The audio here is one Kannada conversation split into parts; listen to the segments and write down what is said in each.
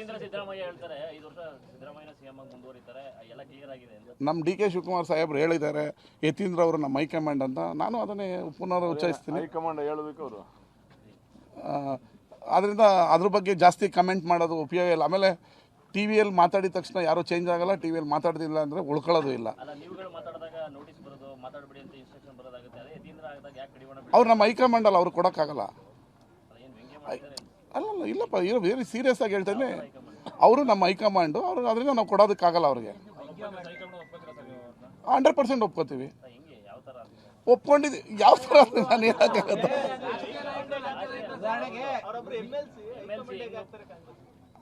ಯತೀಂದ್ರ ಸಿದ್ದರಾಮಯ್ಯ ಹೇಳ್ತಾರೆ 5 ವರ್ಷ ಸಿದ್ದರಾಮಯ್ಯ ಸಿಎಂ ಆಗಿ ಮುಂದುವರಿತಾರೆ, ಎಲ್ಲ ಕ್ಲಿಯರ್ ಆಗಿದೆ ಅಂತ. ನಮ್ಮ ಡಿ ಕೆ ಶಿವಕುಮಾರ್ ಸಾಹೇಬ್ರು ಹೇಳಿದ್ದಾರೆ ಯತೀಂದ್ರ ಅವರು ನಮ್ಮ ಹೈಕಮಾಂಡ್ ಅಂತ. ನಾನು ಅದನ್ನೇ ಪುನರ್ ಉಚ್ಚರಿಸ್ತೀನಿ. ಹೈಕಮಾಂಡ್ ಹೇಳೋದಕ್ಕೆ ಅವರು ಅದರಿಂದ ಅದ್ರ ಬಗ್ಗೆ ಜಾಸ್ತಿ ಕಮೆಂಟ್ ಮಾಡೋದು ಉಪಯೋಗ ಇಲ್ಲ. ಆಮೇಲೆ ಟಿ ವಿಯಲ್ಲಿ ಮಾತಾಡಿದ ತಕ್ಷಣ ಯಾರೂ ಚೇಂಜ್ ಆಗಲ್ಲ, ಟಿ ವಿಯಲ್ಲಿ ಮಾತಾಡೋದಿಲ್ಲ ಅಂದರೆ ಉಳ್ಕೊಳ್ಳೋದು ಇಲ್ಲ. ಅಲ್ಲ, ನೀವುಗಳು ಮಾತಾಡಿದಾಗ ನೋಟಿಸ್ ಬರೋದು, ಮಾತಾಡಬೇಡಿ ಅಂತ ಇನ್ಸ್ಟ್ರಕ್ಷನ್ ಬರೋದಾಗುತ್ತೆ. ಅದೇ ಯತೀಂದ್ರ ಆದಾಗ ಯಾಕೆ ಕಡಿವಾಣ ಅವ್ರು ನಮ್ಮ ಹೈಕಮಾಂಡ್ ಅಲ್ಲ, ಅವ್ರು ಕೊಡೋಕ್ಕಾಗಲ್ಲ. ಏನು ವ್ಯಂಗ್ಯ ಮಾಡ್ತಾರೆ? ಅಲ್ಲಲ್ಲ, ಇಲ್ಲಪ್ಪ, ವೆರಿ ಸೀರಿಯಸ್ ಆಗಿ ಹೇಳ್ತೇನೆ. ಅವರು ನಮ್ಮ ಹೈಕಮಾಂಡು, ಅವ್ರು ಅದರಿಂದ ನಾವು ಕೊಡೋದಕ್ಕಾಗಲ್ಲ ಅವ್ರಿಗೆ. 100% ಒಪ್ಕೋತೀವಿ. ಹೆಂಗೆ, ಯಾವ ಥರ? ಒಪ್ಕೊಂಡಿದ್ದು ಯಾವ ಥರ ನಾನು ಹೇಳೋಕ್ಕಾಗತ್ತೆ.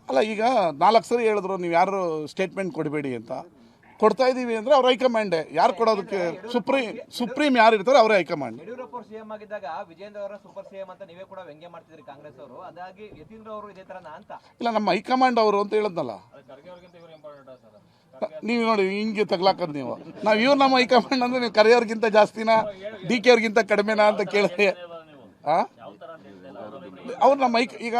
ಅಲ್ಲ, ಈಗ 4 ಸರಿ ಹೇಳಿದ್ರು ನೀವು ಯಾರು ಸ್ಟೇಟ್ಮೆಂಟ್ ಕೊಡಬೇಡಿ ಅಂತ. ಕೊಡ್ತಾ ಇದ್ದೀವಿ ಅಂದರೆ ಅವ್ರ ಹೈಕಮಾಂಡೇ. ಯಾರು ಕೊಡೋದಕ್ಕೆ? ಸುಪ್ರೀಂ ಯಾರು ಇರ್ತಾರೆ ಅವರೇ ಹೈಕಮಾಂಡ್. ಯಡಿಯೂರಪ್ಪ ಅವರು ಸಿಎಂ ಆಗಿದ್ದಾಗ ವಿಜೇಂದ್ರ ಅವರ ಸೂಪರ್ ಸಿಎಂ ಅಂತ ನೀವೇ ಕೂಡ ವ್ಯಂಗ್ಯ ಮಾಡ್ತಿದ್ರಿ ಕಾಂಗ್ರೆಸ್ ಅವರು. ಅದಾಗಿ ಯತೀಂದ್ರ ಅವರು ಇದೇ ತರನಾ ಅಂತ? ಇಲ್ಲ, ನಮ್ಮ ಹೈಕಮಾಂಡ್ ಅವರು ಅಂತ ಹೇಳಿದ್ನಲ್ಲ. ನೀವು ನೋಡಿ ಹಿಂಗೆ ತಗ್ಲಾಕದ್ ನೀವು. ನಾವು ನಮ್ಮ ಹೈಕಮಾಂಡ್ ಅಂದರೆ ನೀವು ಕರೆಯೋರ್ಗಿಂತ ಜಾಸ್ತಿನಾ ಡಿ ಕೆ ಅವ್ರಿಗಿಂತ ಕಡಿಮೆನಾ ಅಂತ ಕೇಳಿದ್ರೆ ಅವ್ರು ನಮ್ಮ ಈಗ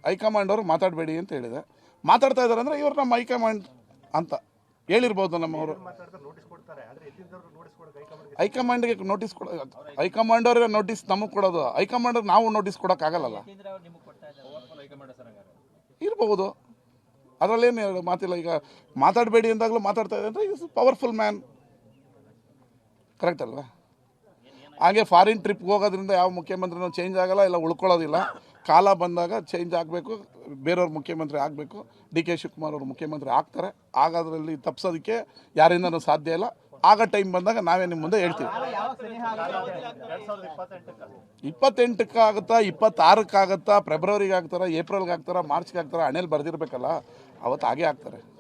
ಹೈಕಮಾಂಡ್ ಅವರು ಮಾತಾಡಬೇಡಿ ಅಂತ ಹೇಳಿದೆ. ಮಾತಾಡ್ತಾ ಇದ್ದಾರೆ ಅಂದರೆ ಇವ್ರು ನಮ್ಮ ಹೈಕಮಾಂಡ್ ಅಂತ ಹೇಳಿರ್ಬೋದು. ನಮ್ಮವರು ಹೈಕಮಾಂಡ್ಗೆ ನೋಟಿಸ್ ಕೊಡ, ಹೈಕಮಾಂಡ್ ಅವ್ರಿಗೆ ನೋಟಿಸ್ ನಮಗೆ ಕೊಡೋದು. ಹೈಕಮಾಂಡ್ ನಾವು ನೋಟಿಸ್ ಕೊಡೋಕ್ಕಾಗಲ್ಲ. ಇರ್ಬೋದು, ಅದರಲ್ಲೇನು ಮಾತಿಲ್ಲ. ಈಗ ಮಾತಾಡಬೇಡಿ ಅಂದಾಗಲೂ ಮಾತಾಡ್ತಾ ಇದೆ ಅಂದರೆ ಇಸ್ ಪವರ್ಫುಲ್ ಮ್ಯಾನ್. ಕರೆಕ್ಟ್ ಅಲ್ವಾ? ಹಾಗೆ ಫಾರಿನ್ ಟ್ರಿಪ್ಗೆ ಹೋಗೋದ್ರಿಂದ ಯಾವ ಮುಖ್ಯಮಂತ್ರಿನೂ ಚೇಂಜ್ ಆಗಲ್ಲ, ಇಲ್ಲ ಉಳ್ಕೊಳ್ಳೋದಿಲ್ಲ. ಕಾಲ ಬಂದಾಗ ಚೇಂಜ್ ಆಗಬೇಕು, ಬೇರೆಯವ್ರ ಮುಖ್ಯಮಂತ್ರಿ ಆಗಬೇಕು. ಡಿ ಕೆ ಶಿವಕುಮಾರ್ ಅವರು ಮುಖ್ಯಮಂತ್ರಿ ಆಗ್ತಾರೆ. ಆಗೋದ್ರಲ್ಲಿ ತಪ್ಪಿಸೋದಕ್ಕೆ ಯಾರಿಂದನೂ ಸಾಧ್ಯ ಇಲ್ಲ. ಆಗ ಟೈಮ್ ಬಂದಾಗ ನಾವೇ ನಿಮ್ಮ ಮುಂದೆ ಹೇಳ್ತೀವಿ. 28ಕ್ಕೆ ಆಗುತ್ತಾ, 26ಕ್ಕೆ ಆಗುತ್ತಾ, ಫೆಬ್ರವರಿಗೆ ಆಗ್ತಾರ, ಏಪ್ರಿಲ್ಗೆ ಆಗ್ತಾರ, ಮಾರ್ಚ್ಗೆ ಆಗ್ತಾರ, ಹಣೆಯಲ್ಲಿ ಬರ್ದಿರ್ಬೇಕಲ್ಲ, ಅವತ್ತು ಹಾಗೆ ಆಗ್ತಾರೆ.